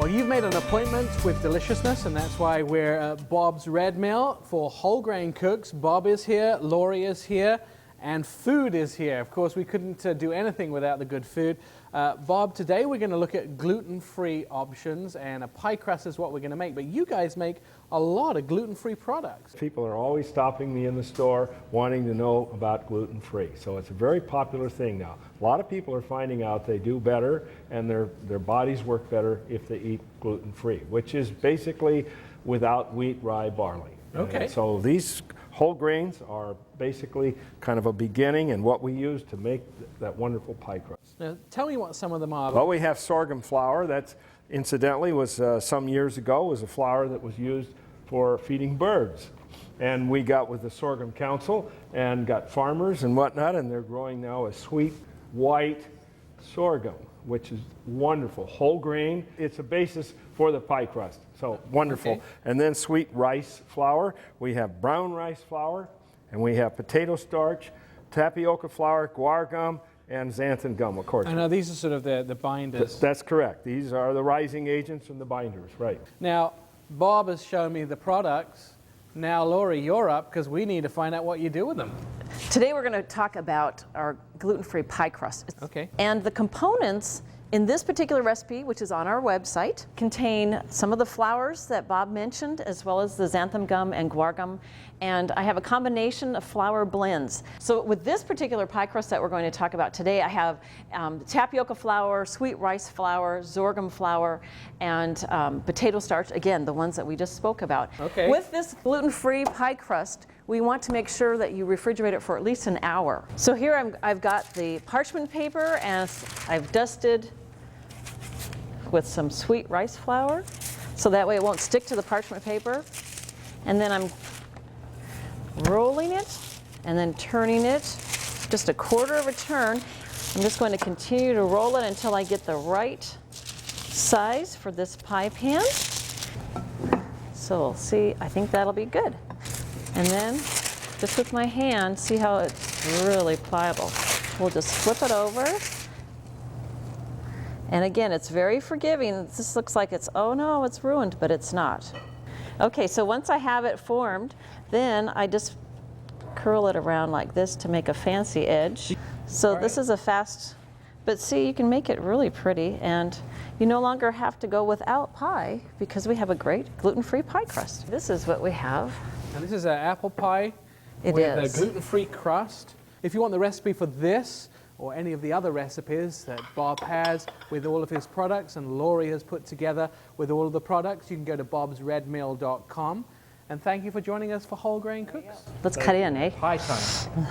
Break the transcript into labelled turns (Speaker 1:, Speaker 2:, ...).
Speaker 1: Well, you've made an appointment with deliciousness, and that's why we're at Bob's Red Mill for whole grain cooks. Bob is here, Laurie is here, and food is here. Of course, we couldn't do anything without the good food. Bob, today we're going to look at gluten-free options, and a pie crust is what we're going to make. But you guys make a lot of gluten-free products.
Speaker 2: People are always stopping me in the store wanting to know about gluten-free. So it's a very popular thing now. A lot of people are finding out they do better and their bodies work better if they eat gluten-free, which is basically without wheat, rye, barley.
Speaker 1: Okay.
Speaker 2: And so these whole grains are basically kind of a beginning and what we use to make that wonderful pie crust.
Speaker 1: Now, tell me what some of them are.
Speaker 2: Well, we have sorghum flour. That, incidentally, was some years ago, was a flour that was used for feeding birds. And we got with the Sorghum Council and got farmers and whatnot, and they're growing now a sweet white sorghum, which is wonderful. Whole grain. It's a basis for the pie crust. So wonderful.
Speaker 1: Okay.
Speaker 2: And then sweet rice flour. We have brown rice flour, and we have potato starch, tapioca flour, guar gum, and xanthan gum, of course.
Speaker 1: I know these are sort of the binders.
Speaker 2: That's correct. These are the rising agents and the binders, right.
Speaker 1: Now, Bob has shown me the products. Now, Laurie, you're up because we need to find out what you do with them.
Speaker 3: Today we're going to talk about our gluten-free pie crust.
Speaker 1: Okay.
Speaker 3: And the components in this particular recipe, which is on our website, contain some of the flours that Bob mentioned, as well as the xanthan gum and guar gum. And I have a combination of flour blends. So with this particular pie crust that we're going to talk about today, I have tapioca flour, sweet rice flour, sorghum flour, and potato starch, again, the ones that we just spoke about.
Speaker 1: Okay.
Speaker 3: With this gluten-free pie crust, we want to make sure that you refrigerate it for at least an hour. So here I've got the parchment paper, and I've dusted with some sweet rice flour, so that way it won't stick to the parchment paper. And then I'm rolling it and then turning it just a quarter of a turn. I'm just going to continue to roll it until I get the right size for this pie pan. So we'll see, I think that'll be good. And then just with my hand, see how it's really pliable. We'll just flip it over. And again, it's very forgiving. This looks like it's, oh no, it's ruined, but it's not. Okay, so once I have it formed, then I just curl it around like this to make a fancy edge. So this is a fast, but see, you can make it really pretty, and you no longer have to go without pie because we have a great gluten-free pie crust. This is what we have.
Speaker 1: And this is an apple pie
Speaker 3: It
Speaker 1: with
Speaker 3: is.
Speaker 1: a gluten-free crust. If you want the recipe for this, or any of the other recipes that Bob has with all of his products and Laurie has put together with all of the products, you can go to bobsredmill.com. And thank you for joining us for Whole Grain Cooks.
Speaker 3: Let's cut in, eh?
Speaker 1: Pie time.